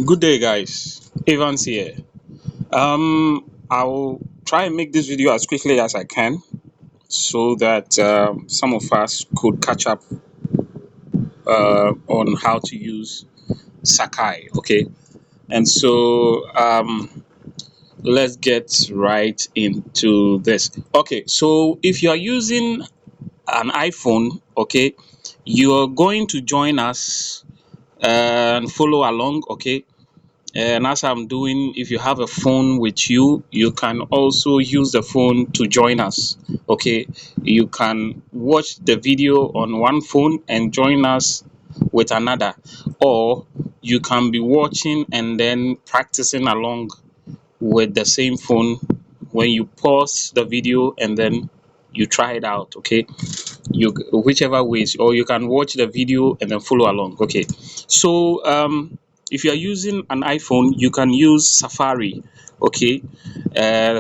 Good day, guys. Evans here. I'll try and make this video as quickly as I can so that some of us could catch up on how to use Sakai. Okay, and so let's get right into this. Okay, so if you are using an iPhone, okay, you are going to join us and follow along. Okay, and as I'm doing, if you have a phone with you, you can also use the phone to join us. Okay, you can watch the video on one phone and join us with another, or you can be watching and then practicing along with the same phone when you pause the video and then you try it out. Okay, you whichever ways, or you can watch the video and then follow along. Okay, so if you are using an iPhone, you can use Safari. Okay,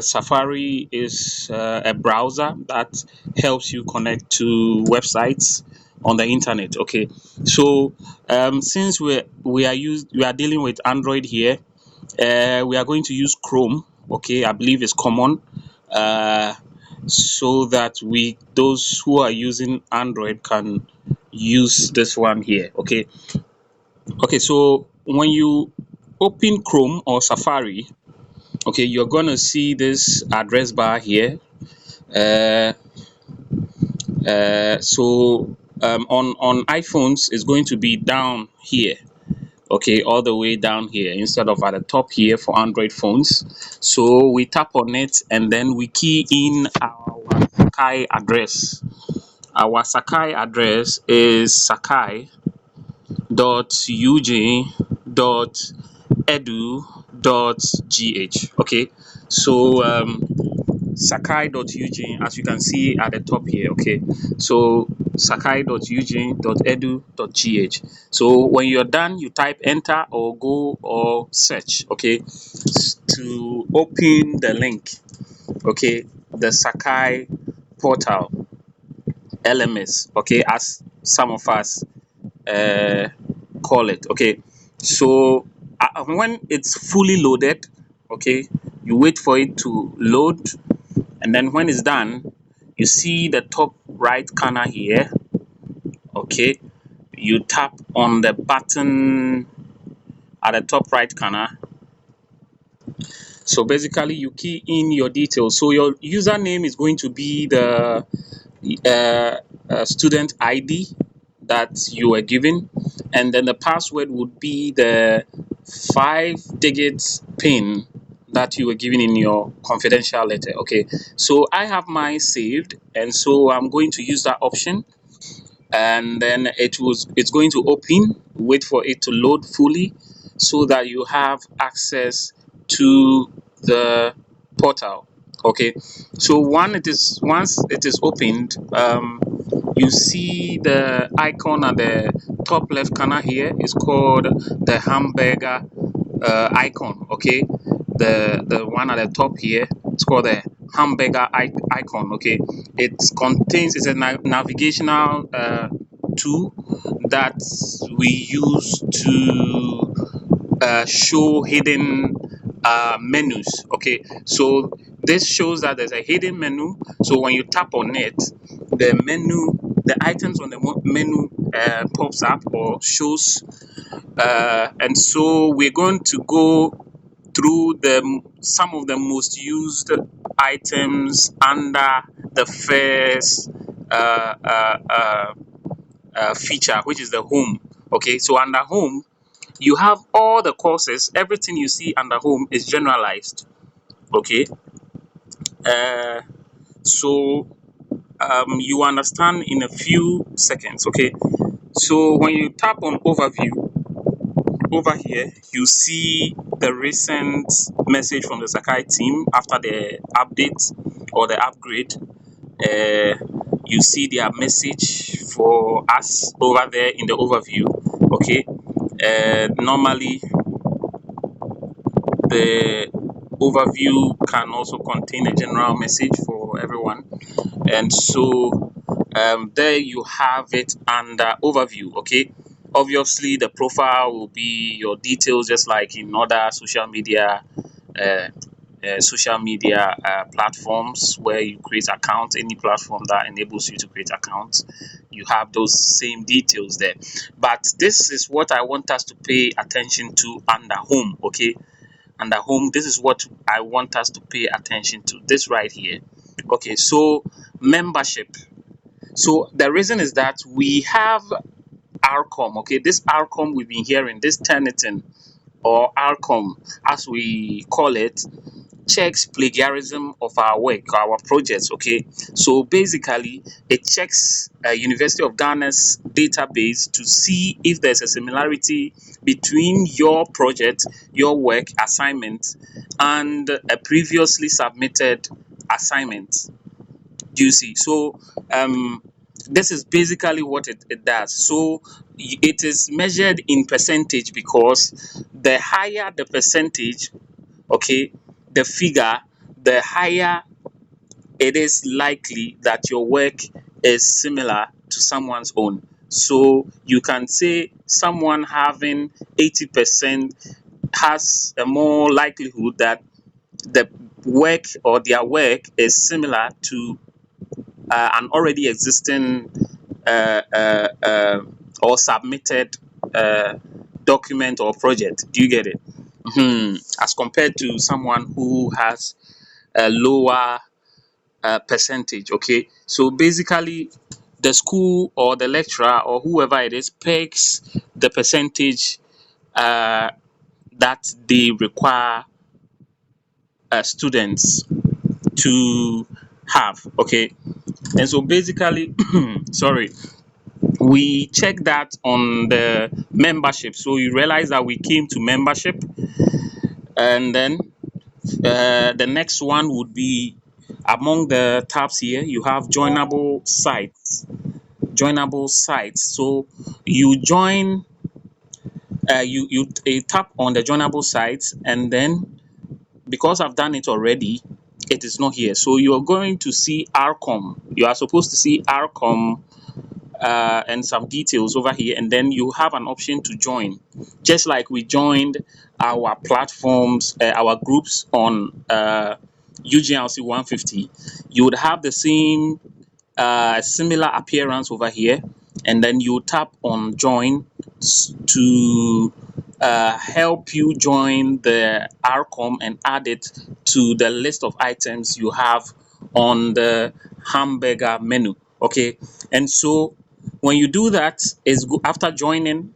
Safari is a browser that helps you connect to websites on the internet. Okay, so since we are dealing with Android here, we are going to use Chrome. Okay, I believe it's common. uh, so that we those who are using Android can use this one here. Okay, so when you open Chrome or Safari, okay, you're gonna see this address bar here. uh, on iPhones it's going to be down here. Okay, all the way down here instead of at the top here for Android phones. So we tap on it and then we key in our Sakai address. Our Sakai address is sakai.uj.edu.gh. Okay, so sakai.uj, as you can see at the top here. Okay, so sakai.uj.edu.gh. So when you're done, you type enter or go or search. Okay, to open the link. Okay, the Sakai portal, LMS. Okay, as some of us uh, call it. Okay, so when it's fully loaded, okay, you wait for it to load, and then when it's done, you see the top right corner here. Okay, you tap on the button at the top right corner. So basically you key in your details. So your username is going to be the student ID that you were given, and then the password would be the 5 digits pin that you were given in your confidential letter. Okay, so I have mine saved, and so I'm going to use that option, and then it's going to open. Wait for it to load fully so that you have access to the portal. Okay, so once it is opened, you see the icon at the top left corner here is called the hamburger icon. Okay, the one at the top here, it's called the hamburger icon. Okay, it's a navigational tool that we use to show hidden menus. Okay, so this shows that there's a hidden menu. So when you tap on it, the items on the menu pops up or shows, and so we're going to go through some of the most used items under the first uh, uh, uh, feature, which is the home. Okay, so under home, you have all the courses. Everything you see under home is generalized. Okay, uh, so you understand in a few seconds. Okay, so when you tap on overview over here, you see the recent message from the Sakai team after the update or the upgrade. You see their message for us over there in the overview. Okay, normally the overview can also contain a general message for everyone, and so there you have it under overview. Okay, Obviously, the profile will be your details, just like in other uh, social media platforms where you create accounts. Any platform that enables you to create accounts, you have those same details there. But this is what I want us to pay attention to under home. Okay, under home, this is what I want us to pay attention to. This right here. Okay, so membership. So the reason is that we have RCOM. Okay, this RCOM we've been hearing, this Turnitin or RCOM as we call it, checks plagiarism of our work, our projects. Okay, so basically it checks University of Ghana's database to see if there's a similarity between your project, your work assignment, and a previously submitted assignment. Do you see? So um this is basically what it does. So it is measured in percentage, because the higher the percentage, okay, the figure, the higher it is likely that your work is similar to someone's own. So you can say someone having 80% has a more likelihood that the work or their work is similar to an already existing uh, uh, uh, or submitted uh, document or project. Do you get it? As compared to someone who has a lower percentage. Okay, so basically, the school or the lecturer or whoever it is pegs the percentage uh, that they require students to have. Okay, and so basically, sorry, we check that on the membership. So you realize that we came to membership, and then the next one would be among the tabs here. You have joinable sites. Joinable sites. So you join. You tap on the joinable sites, and then because I've done it already, it is not here. So you're going to see RCOM. You are supposed to see RCOM and some details over here, and then you have an option to join, just like we joined our platforms, our groups on UGLC 150. You would have the same similar appearance over here, and then you tap on join to help you join the RCOM and add it to the list of items you have on the hamburger menu. Okay, and so when you do that, after joining,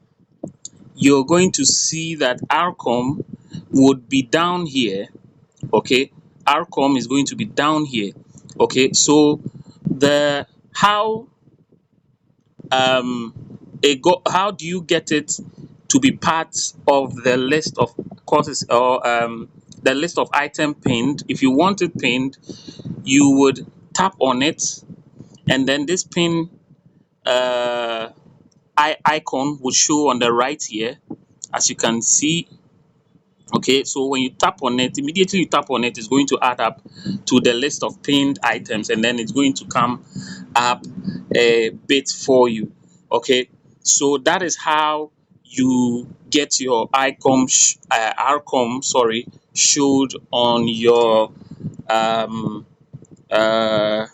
you're going to see that RCOM would be down here. Okay, RCOM is going to be down here. Okay, so the um how do you get it to be part of the list of courses, or the list of item pinned? If you want it pinned, you would tap on it, and then this pin uh icon will show on the right here, as you can see. Okay, so when you tap on it, immediately you tap on it, it's going to add up to the list of pinned items, and then it's going to come up a bit for you. Okay, so that is how you get your RCOM, sorry, showed on your um, uh,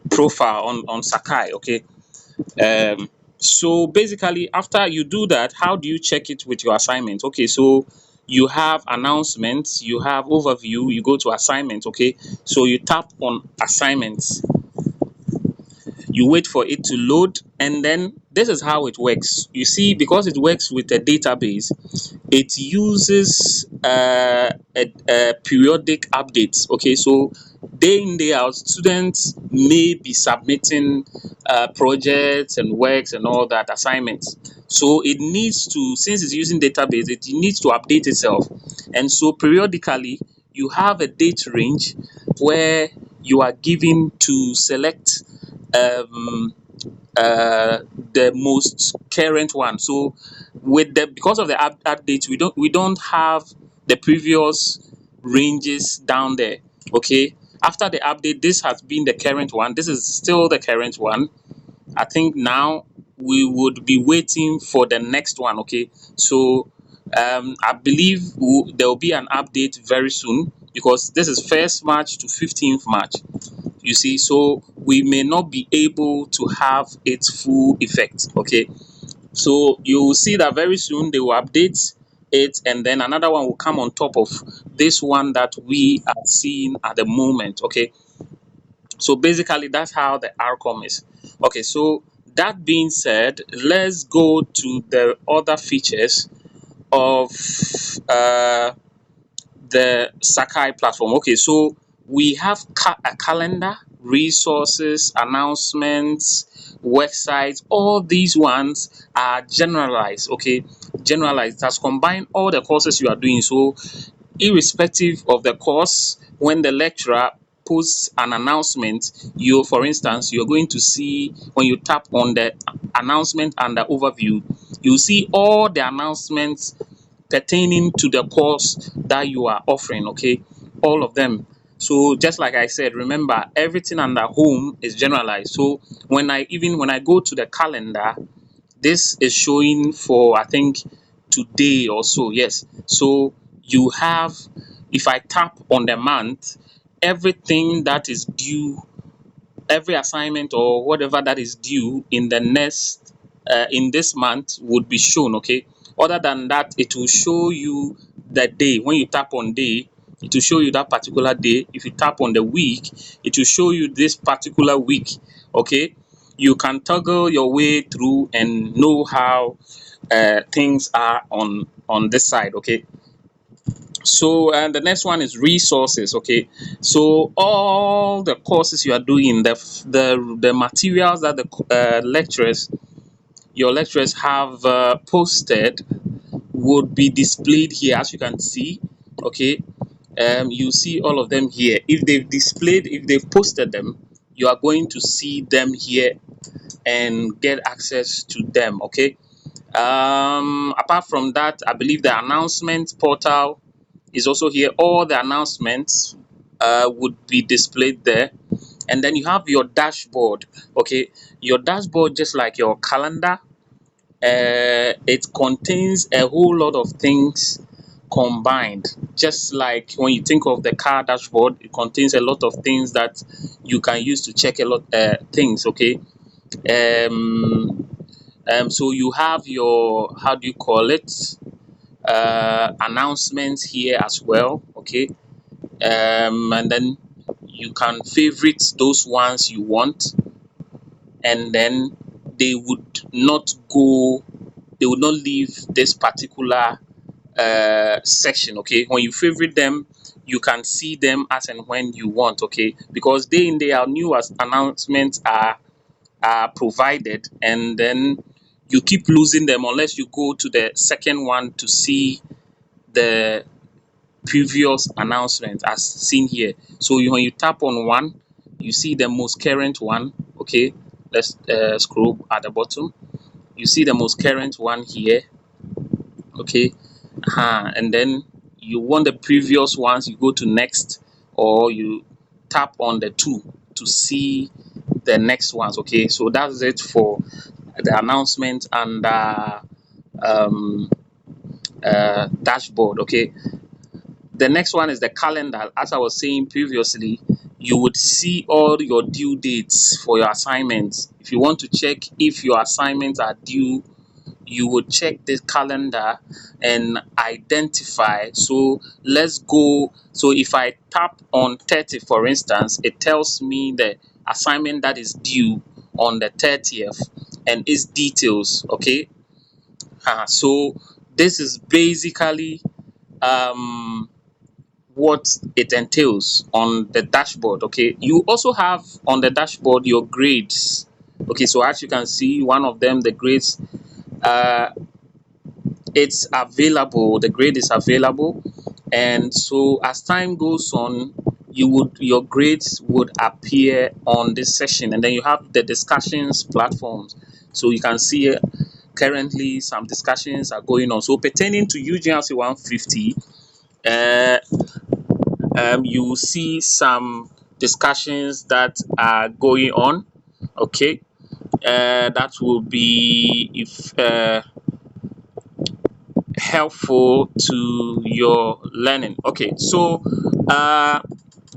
profile on Sakai. Okay, so basically, after you do that, how do you check it with your assignment? Okay, so you have announcements, you have overview, you go to assignments. Okay, so you tap on assignments, you wait for it to load, and then this is how it works. You see, because it works with a database, it uses a periodic updates. Okay, so day in day out, students may be submitting projects and works and all that, assignments. So it needs to, since it's using database, it needs to update itself. And so periodically you have a date range where you are given to select um the most current one. So with the, because of the updates, we don't have the previous ranges down there. Okay, after the update, this has been the current one. This is still the current one. I think now we would be waiting for the next one. Okay, so I believe there will be an update very soon, because this is 1st March to 15th March. You see, so we may not be able to have its full effect. Okay, so you will see that very soon they will update it, and then another one will come on top of this one that we are seeing at the moment. Okay, so basically that's how the outcome is. Okay, so that being said, let's go to the other features of uh, the Sakai platform. Okay, so we have a calendar, resources, announcements, websites. All these ones are generalized. Okay, generalized. It has combined all the courses you are doing. So irrespective of the course, when the lecturer posts an announcement, you, for instance, you're going to see, when you tap on the announcement and the overview, you see all the announcements pertaining to the course that you are offering. Okay, all of them. So just like I said, remember, everything under home is generalized. So when I go to the calendar, this is showing for, I think, today or so. Yes, so you have, if I tap on the month, everything that is due, every assignment or whatever that is due in the next in this month would be shown. Okay, other than that, it will show you the day. When you tap on day, it will show you that particular day. If you tap on the week, it will show you this particular week. Okay, you can toggle your way through and know how things are on this side. Okay, so the next one is resources. Okay, so all the courses you are doing, the materials that the lecturers, your lecturers have posted, would be displayed here, as you can see. Okay, you see all of them here. If they've posted them, you are going to see them here and get access to them. Okay, apart from that, I believe the announcement portal is also here. All the announcements would be displayed there. And then you have your dashboard. Okay, your dashboard, just like your calendar, it contains a whole lot of things combined. Just like when you think of the car dashboard, it contains a lot of things that you can use to check a lot things. Okay, um, so you have your, how do you call it, announcements here as well. Okay, and then you can favorite those ones you want, and then they would not go, they would not leave this particular section. Okay, when you favorite them, you can see them as and when you want. Okay, because day in day out, new announcements are provided, and then you keep losing them unless you go to the second one to see the previous announcement as seen here. So when you tap on one, you see the most current one. Okay, let's scroll at the bottom. You see the most current one here. Okay, and then you want the previous ones, you go to next, or you tap on the two to see the next ones. Okay, so that's it for the announcement and um, dashboard. Okay, the next one is the calendar. As I was saying previously, you would see all your due dates for your assignments. If you want to check if your assignments are due, you would check the calendar and identify. So let's go. So if I tap on 30, for instance, it tells me the assignment that is due on the 30th and its details. Okay, so this is basically um what it entails on the dashboard. Okay, you also have on the dashboard your grades. Okay, so as you can see, one of them, the grades, uh it's available, the grade is available. And so as time goes on, your grades would appear on this session. And then you have the discussions platforms, so you can see currently some discussions are going on. So pertaining to UGRC 150, uh you will see some discussions that are going on. Okay, that will be if helpful to your learning. Okay, so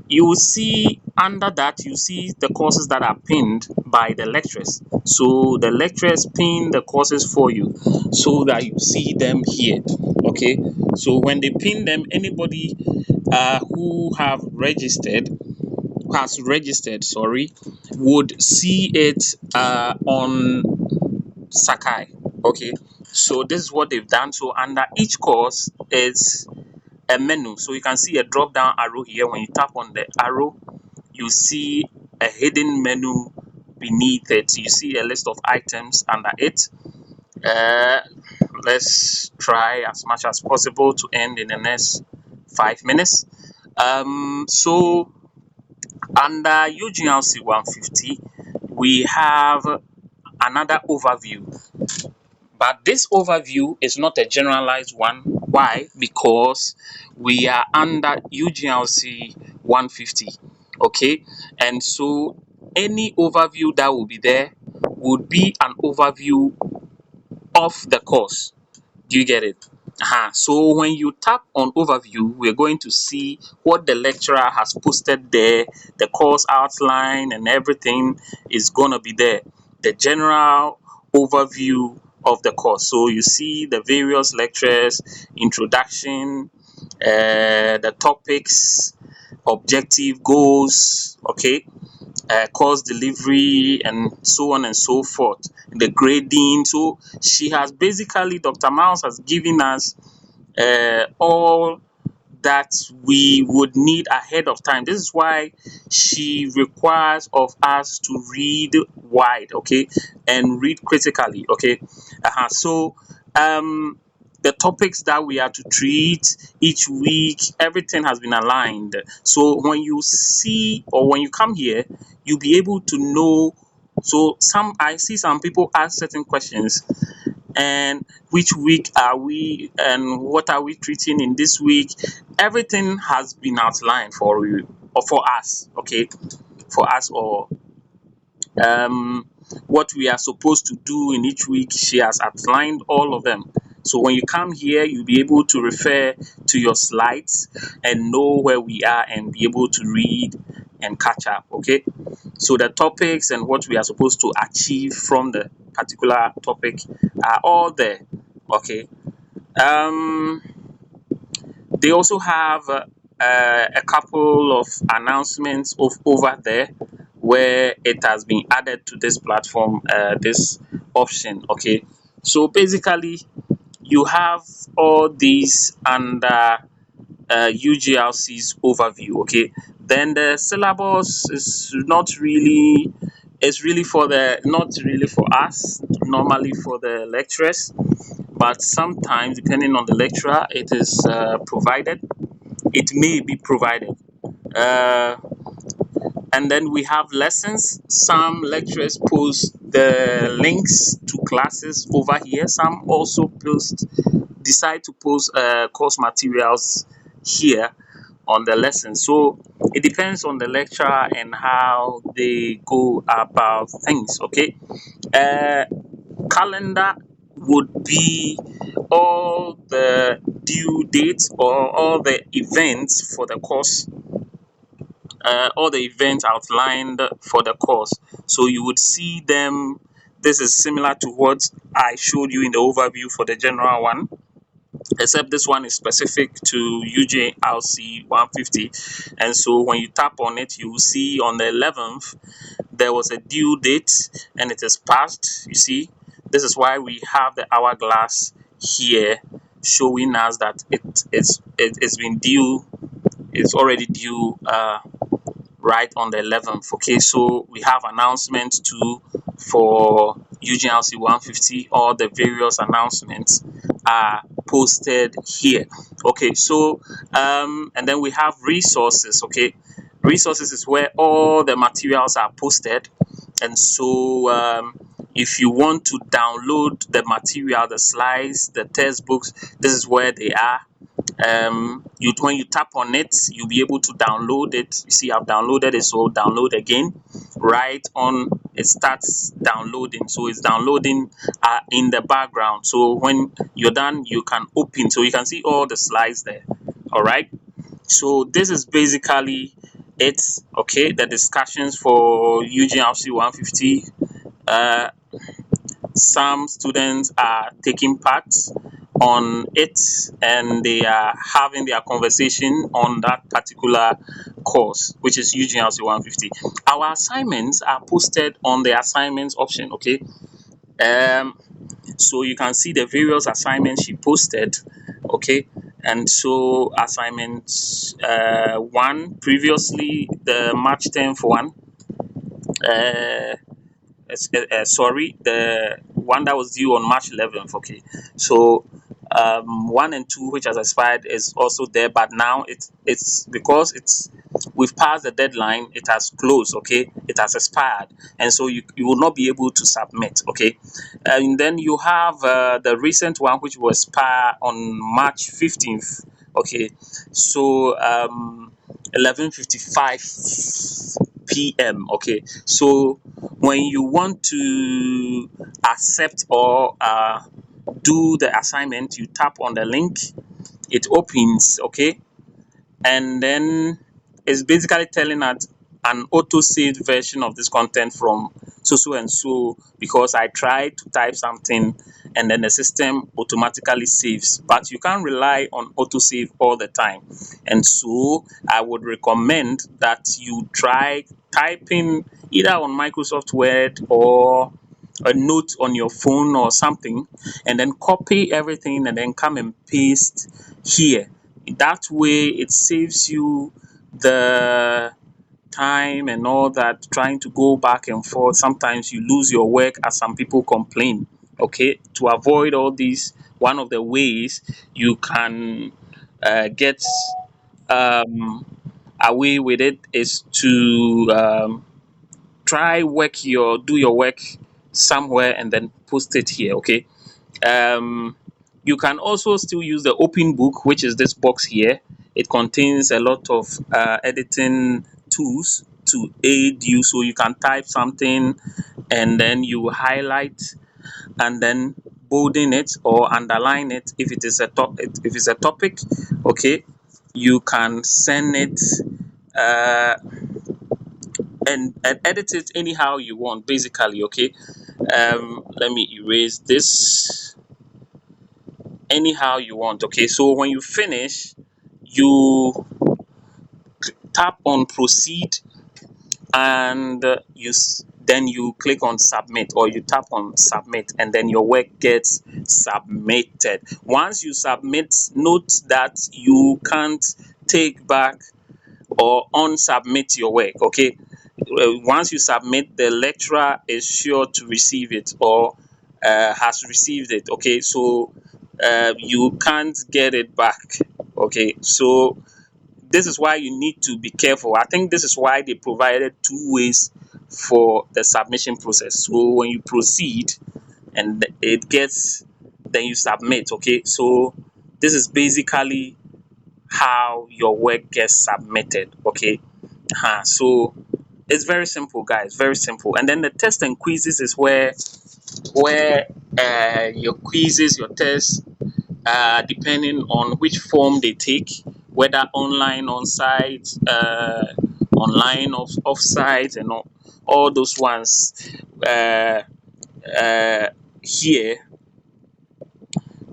you will see under that, you see the courses that are pinned by the lecturers. So the lecturers pin the courses for you so that you see them here. Okay, so when they pin them, anybody who has registered, sorry, would see it on Sakai. Okay, so this is what they've done. So under each course is a menu. So you can see a drop down arrow here. When you tap on the arrow, you see a hidden menu beneath it. You see a list of items under it. Uh, let's try as much as possible to end in the next 5 minutes. So under UGLC 150, we have another overview, but this overview is not a generalized one. Why? Because we are under UGLC 150. Okay, and so any overview that will be there would be an overview of the course. Do you get it? So when you tap on overview, we're going to see what the lecturer has posted there. The course outline and everything is gonna be there. The general overview of the course. So you see the various lectures, introduction, the topics, objective, goals, okay, course delivery, and so on and so forth. The grading. So she has basically, Dr. Miles has given us all that we would need ahead of time. This is why she requires of us to read wide, okay, and read critically, okay. So the topics that we are to treat each week, everything has been aligned. So when you see or when you come here, you'll be able to know. So I see some people ask certain questions, and which week are we and what are we treating in this week. Everything has been outlined for you or for us, okay, for us, or what we are supposed to do in each week. She has outlined all of them. So when you come here, you'll be able to refer to your slides and know where we are and be able to read and catch up. Okay, so the topics and what we are supposed to achieve from the particular topic are all there. Okay, um they also have a couple of announcements over there where it has been added to this platform, this option. Okay, so basically you have all these under UGLC's overview. Okay, then the syllabus is not really, it's really for the, not really for us, normally for the lecturers, but sometimes depending on the lecturer it is provided, it may be provided. uh, and then we have lessons. Some lecturers post the links to classes over here. Some also decide to post course materials here on the lesson. So it depends on the lecturer and how they go about things. Okay, uh, calendar would be all the due dates or all the events for the course, all the events outlined for the course. So you would see them. This is similar to what I showed you in the overview for the general one, except this one is specific to UJRC 150. And so when you tap on it, you will see on the 11th there was a due date and it is passed. You see, this is why we have the hourglass here showing us that it's been due, it's already due right on the 11th. Okay, so we have announcements too for UGLC 150. All the various announcements are posted here. Okay, so and then we have resources. Okay, resources is where all the materials are posted, and so if you want to download the material, the slides, the textbooks, this is where they are. When you tap on it, you'll be able to download it. You see, I've downloaded it, so download again right on it starts downloading. So it's downloading in the background. So when you're done, you can open, so you can see all the slides there. All right. So this is basically it. Okay, the discussions for UGRC 150. Uh, some students are taking part on it, and they are having their conversation on that particular course, which is UGRC 150. Our assignments are posted on the assignments option. Okay. Um, so you can see the various assignments she posted. Okay. And so assignment one, previously the March 10th one, uh, sorry, the one that was due on March 11th. Okay. So one and two, which has expired, is also there, but now it's because we've passed the deadline, it has closed. Okay, it has expired, and so you will not be able to submit. Okay. And then you have the recent one, which will expire on March 15th. Okay. So 11:55 p.m. Okay. So when you want to accept or do the assignment, you tap on the link, it opens. Okay. And then it's basically telling us an auto saved version of this content from so and so, because I tried to type something and then the system automatically saves, but you can't rely on auto save all the time. And so I would recommend that you try typing either on Microsoft Word or a note on your phone or something, and then copy everything and then come and paste here. That way it saves you the time and all that, trying to go back and forth. Sometimes you lose your work, as some people complain. Okay. To avoid all these, one of the ways you can get um, away with it is to do your work somewhere and then post it here. Okay. um, you can also still use the open book, which is this box here. It contains a lot of editing tools to aid you, so you can type something and then you highlight and then bolding it or underline it if it is a topic. Okay. You can send it uh, and edit it anyhow you want, basically. Okay. Let me erase this. Anyhow you want. Okay. So when you finish, you tap on proceed, and then you click on submit, or you tap on submit, and then your work gets submitted. Once you submit, note that you can't take back or unsubmit your work. Okay. Once you submit, the lecturer is sure to receive it, or has received it. Okay. So you can't get it back. Okay. So this is why you need to be careful. I think this is why they provided two ways for the submission process. So when you proceed and it gets, then you submit. Okay. So this is basically how your work gets submitted. Okay. So it's very simple, guys, very simple. And then the test and quizzes is where your quizzes, your tests, depending on which form they take, whether online, on site, online, off site, and all those ones. Uh, here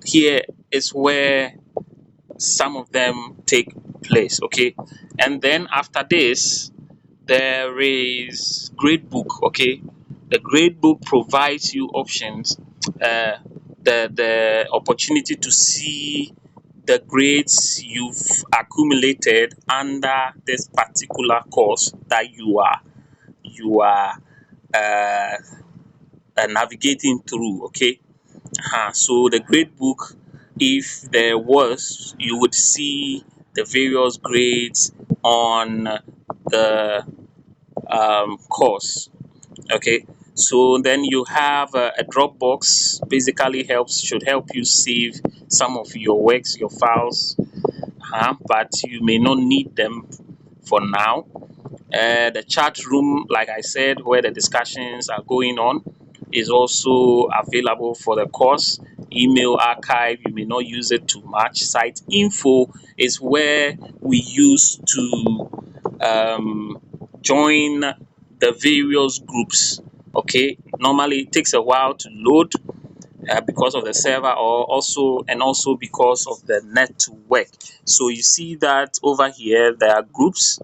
here is where some of them take place. Okay. And then after this, there is gradebook. Okay. The gradebook provides you options, uh, the opportunity to see the grades you've accumulated under this particular course that you are uh, navigating through. Okay. So the gradebook, if there was, you would see the various grades on the course. Okay. So then you have a Dropbox. Basically should help you save some of your works, your files, but you may not need them for now. The chat room, like I said, where the discussions are going on, is also available for the course. Email archive, you may not use it too much. Site info is where we use to join the various groups. Okay, normally it takes a while to load because of the server, or also because of the network. So you see that over here there are groups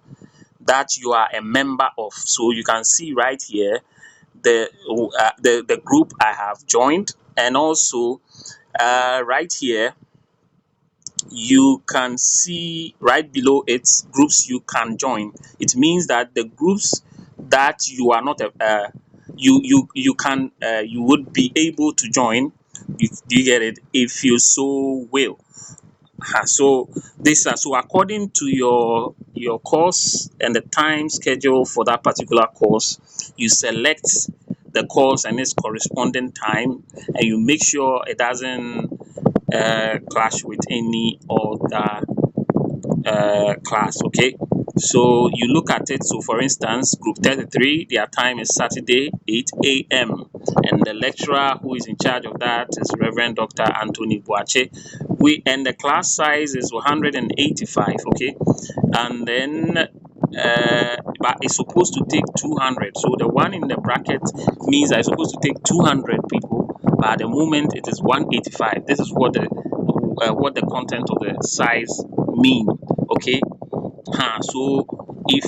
that you are a member of. So you can see right here the group I have joined, and also right here you can see right below it groups you can join. It means that the groups that you are not you would be able to join. Do you get it? If you so will. So so according to your course and the time schedule for that particular course, you select the course and its corresponding time, and you make sure it doesn't clash with any other class. Okay, so you look at it. So for instance, group 33, their time is Saturday 8 a.m, and the lecturer who is in charge of that is Reverend Dr. Anthony Boache. And the class size is 185. Okay, and then but it's supposed to take 200. So the one in the bracket means that it's supposed to take 200 people, but at the moment it is 185. This is what the content of the size mean. Okay, so if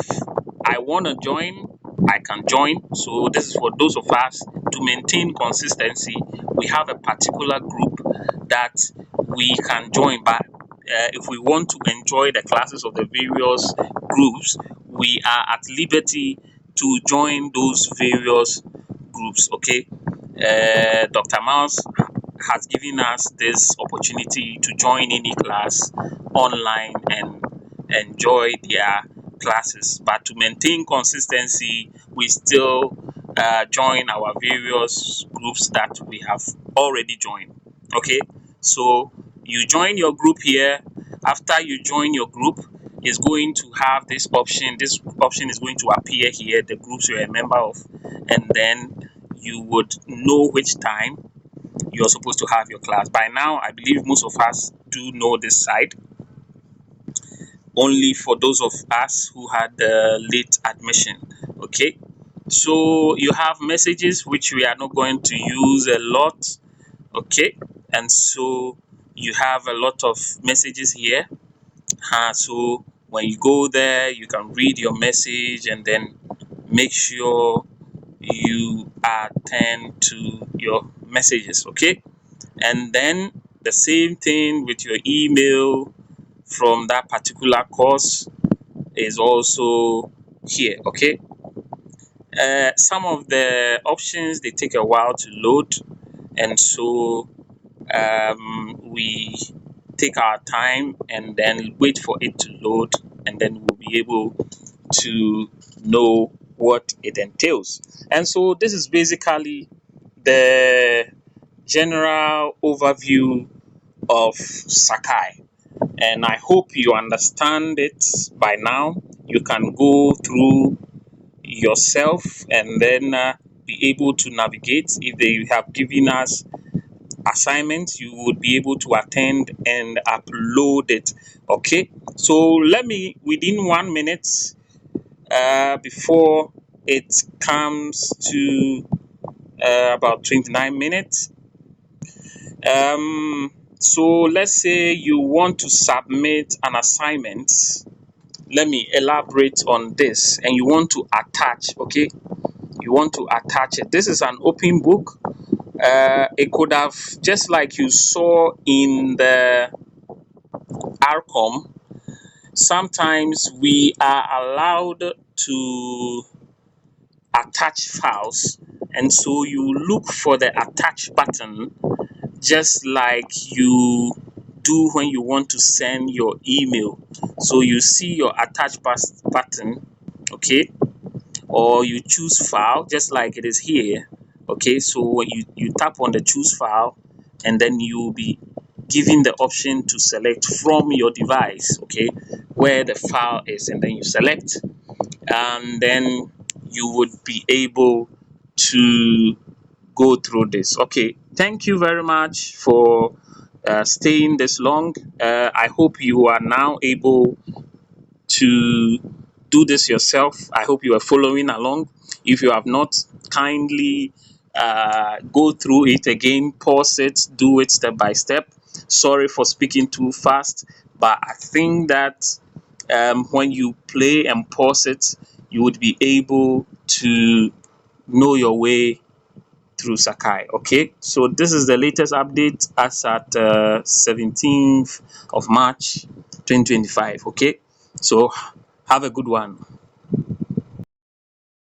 I want to join, I can join. So this is for those of us to maintain consistency. We have a particular group that we can join, but if we want to enjoy the classes of the various groups, we are at liberty to join those various groups. Okay, Dr. Miles has given us this opportunity to join any class online and enjoy their classes. But to maintain consistency, we still join our various groups that we have already joined. Okay, so you join your group here. After you join your group, is going to have this option. This option is going to appear here, the groups you're a member of, and then you would know which time you're supposed to have your class. By now, I believe most of us do know this side, only for those of us who had late admission. Okay, so you have messages which we are not going to use a lot. Okay, and so you have a lot of messages here. So when you go there, you can read your message and then make sure you attend to your messages. Okay, and then the same thing with your email from that particular course is also here. Okay, some of the options, they take a while to load, and so we take our time and then wait for it to load, and then we'll be able to know what it entails. And so this is basically the general overview of Sakai, and I hope you understand it by now. You can go through yourself and then be able to navigate. If they have given us assignments, you would be able to attend and upload it. Okay, so let me, within 1 minute before it comes to about 29 minutes, so let's say you want to submit an assignment. Let me elaborate on this. And you want to attach. Okay, you want to attach it. This is an open book. It could have, just like you saw in the RCOM, sometimes we are allowed to attach files, and so you look for the attach button, just like you do when you want to send your email. So you see your attach button. Okay, or you choose file, just like it is here. Okay, so when you tap on the choose file, and then you'll be given the option to select from your device, okay, where the file is, and then you select. and then you would be able to go through this. Okay, thank you very much for staying this long. I hope you are now able to do this yourself. I hope you are following along. If you have not, kindly go through it again, pause it, do it step by step. Sorry for speaking too fast, but I think that when you play and pause it, you would be able to know your way through Sakai. Okay, so this is the latest update as at 17th of March 2025. Okay, so have a good one.